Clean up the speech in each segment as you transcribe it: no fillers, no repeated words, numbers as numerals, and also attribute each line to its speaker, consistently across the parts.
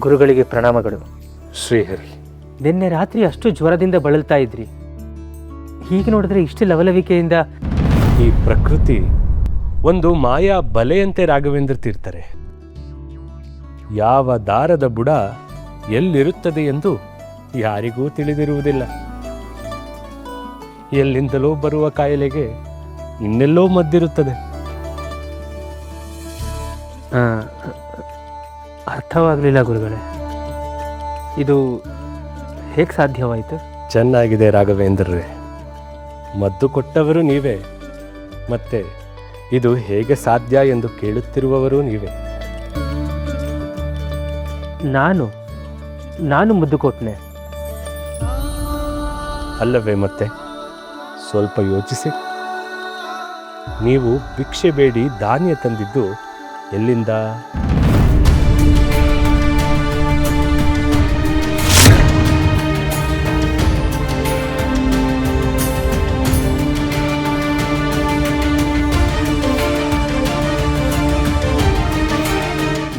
Speaker 1: ಗುರುಗಳಿಗೆ ಪ್ರಣಾಮಗಳು.
Speaker 2: ಶ್ರೀಹರಿ,
Speaker 1: ನಿನ್ನೆ ರಾತ್ರಿ ಅಷ್ಟು ಜ್ವರದಿಂದ ಬಳಲ್ತಾ ಇದ್ರಿ. ಹೀಗೆ ನೋಡಿದ್ರೆ ಇಷ್ಟು ಲವಲವಿಕೆಯಿಂದ.
Speaker 2: ಈ ಪ್ರಕೃತಿ ಒಂದು ಮಾಯಾ ಬಲೆಯಂತೆ ರಾಘವೇಂದ್ರ ತೀರ್ತಾರೆ. ಯಾವ ದಾರದ ಬುಡ ಎಲ್ಲಿರುತ್ತದೆ ಎಂದು ಯಾರಿಗೂ ತಿಳಿದಿರುವುದಿಲ್ಲ. ಎಲ್ಲಿಂದಲೋ ಬರುವ ಕಾಯಿಲೆಗೆ ಇನ್ನೆಲ್ಲೋ ಮದ್ದಿರುತ್ತದೆ.
Speaker 1: ಅರ್ಥವಾಗಲಿಲ್ಲ ಗುರುಗಳೇ, ಇದು ಹೇಗೆ ಸಾಧ್ಯವಾಯಿತು?
Speaker 2: ಚೆನ್ನಾಗಿದೆ ರಾಘವೇಂದ್ರರೇ, ಮದ್ದು ಕೊಟ್ಟವರು ನೀವೇ, ಮತ್ತೆ ಇದು ಹೇಗೆ ಸಾಧ್ಯ ಎಂದು ಕೇಳುತ್ತಿರುವವರು ನೀವೇ.
Speaker 1: ನಾನು ಮುದ್ದು ಕೊಟ್ಟನೆ
Speaker 2: ಅಲ್ಲವೇ? ಮತ್ತೆ ಸ್ವಲ್ಪ ಯೋಚಿಸಿ. ನೀವು ಭಿಕ್ಷೆ ಬೇಡಿ ಧಾನ್ಯ ತಂದಿದ್ದು ಎಲ್ಲಿಂದ?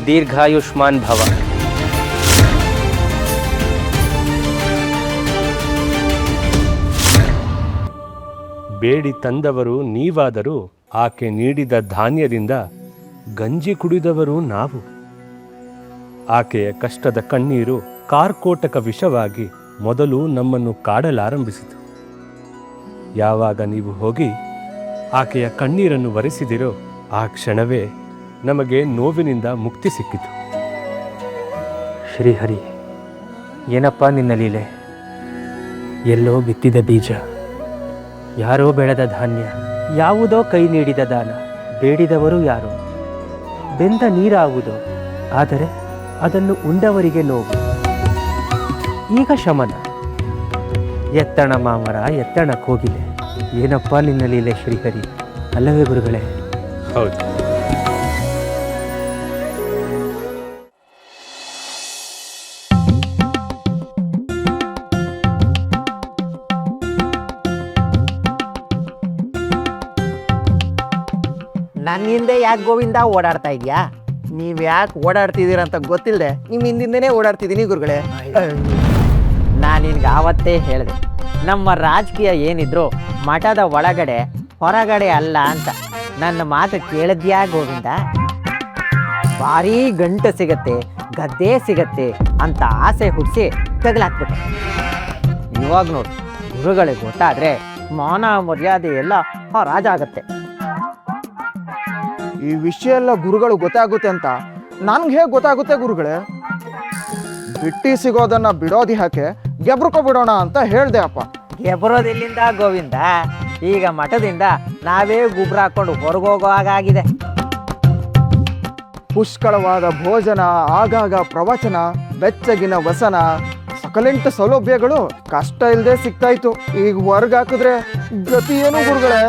Speaker 1: ದೀರ್ಘಾಯುಷ್ಮಾನ್ ಭವ.
Speaker 2: ಬೇಡಿ ತಂದವರು ನೀವಾದರೂ ಆಕೆ ನೀಡಿದ ಧಾನ್ಯದಿಂದ ಗಂಜಿ ಕುಡಿದವರು ನಾವು. ಆಕೆಯ ಕಷ್ಟದ ಕಣ್ಣೀರು ಕಾರ್ಕೋಟಕ ವಿಷವಾಗಿ ಮೊದಲು ನಮ್ಮನ್ನು ಕಾಡಲಾರಂಭಿಸಿತು. ಯಾವಾಗ ನೀವು ಹೋಗಿ ಆಕೆಯ ಕಣ್ಣೀರನ್ನು ಒರೆಸಿದಿರೋ ಆ ಕ್ಷಣವೇ ನಮಗೆ ನೋವಿನಿಂದ ಮುಕ್ತಿ ಸಿಕ್ಕಿತು.
Speaker 1: ಶ್ರೀಹರಿ, ಏನಪ್ಪ ನಿನ್ನ ಲೀಲೆ? ಎಲ್ಲೋ ಬಿತ್ತಿದ ಬೀಜ, ಯಾರೋ ಬೆಳೆದ ಧಾನ್ಯ, ಯಾವುದೋ ಕೈ ನೀಡಿದ ದಾನ, ಬೇಡಿದವರು ಯಾರೋ, ಬೆಂದ ನೀರಾವುದೋ, ಆದರೆ ಅದನ್ನು ಉಂಡವರಿಗೆ ನೋವು. ಈಗ ಶಮನ, ಎತ್ತಣ ಮಾಮರ, ಎತ್ತಣ ಕೋಗಿಲೆ. ಏನಪ್ಪ ನಿನ್ನ ಲೀಲೆ ಶ್ರೀಹರಿ, ಅಲ್ಲವೇ ಗುರುಗಳೇ?
Speaker 2: ಹೌದು.
Speaker 3: ನನ್ನ ಹಿಂದೆ ಯಾಕೆ ಗೋವಿಂದ ಓಡಾಡ್ತಾ ಇದೆಯಾ? ನೀವು ಯಾಕೆ ಓಡಾಡ್ತಿದ್ದೀರ ಅಂತ ಗೊತ್ತಿಲ್ಲದೆ ನಿಮ್ಮ ಹಿಂದಿಂದನೇ ಓಡಾಡ್ತಿದ್ದೀನಿ ಗುರುಗಳೇ. ನಾನು ನಿನ್ಗೆ ಆವತ್ತೇ ಹೇಳಿದೆ, ನಮ್ಮ ರಾಜಕೀಯ ಏನಿದ್ರು ಮಠದ ಒಳಗಡೆ ಹೊರಗಡೆ ಅಲ್ಲ ಅಂತ. ನನ್ನ ಮಾತು ಕೇಳಿದ್ಯಾ ಗೋವಿಂದ? ಭಾರೀ ಗಂಟು ಸಿಗತ್ತೆ, ಗದ್ದೆ ಸಿಗತ್ತೆ ಅಂತ ಆಸೆ ಹುಟ್ಟಿಸಿ ತಗಲಾಕ್ಬಿಟ್ಟೆ. ಇವಾಗ ನೋಡಿ, ಗುರುಗಳಿಗೆ ಗೊತ್ತಾದರೆ ಮಾನ ಮರ್ಯಾದೆ ಎಲ್ಲ ರಾಜಾಗತ್ತೆ.
Speaker 4: ಈ ವಿಷಯ ಎಲ್ಲ ಗುರುಗಳು ಗೊತ್ತಾಗುತ್ತೆ ಅಂತ ನನ್ಗೆ ಹೇಗೆ ಗೊತ್ತಾಗುತ್ತೆ ಗುರುಗಳೇ? ಬಿಟ್ಟಿ ಸಿಗೋದನ್ನ ಬಿಡೋದಿ ಯಾಕೆ, ಗೆಬ್ರಕೊ ಬಿಡೋಣ ಅಂತ ಹೇಳ್ದೆ ಅಪ್ಪ.
Speaker 3: ಗೆಬರೋದಿಲ್ಲಿಂದ ಗೋವಿಂದ, ಈಗ ಮಠದಿಂದ ನಾವೇ ಗುಬ್ರ ಹಾಕೊಂಡು ಹೊರಗೋಗೋ ಹಾಗಾಗಿದೆ.
Speaker 4: ಪುಷ್ಕಳವಾದ ಭೋಜನ, ಆಗಾಗ ಪ್ರವಚನ, ಬೆಚ್ಚಗಿನ ವಸನ, ಸಕಲೆಂಟು ಸೌಲಭ್ಯಗಳು ಕಷ್ಟ ಇಲ್ಲದೆ ಸಿಗ್ತಾ ಇತ್ತು. ಈಗ ಹೊರಗೆ ಹಾಕಿದ್ರೆ ಗತಿ ಏನು ಗುರುಗಳೇ?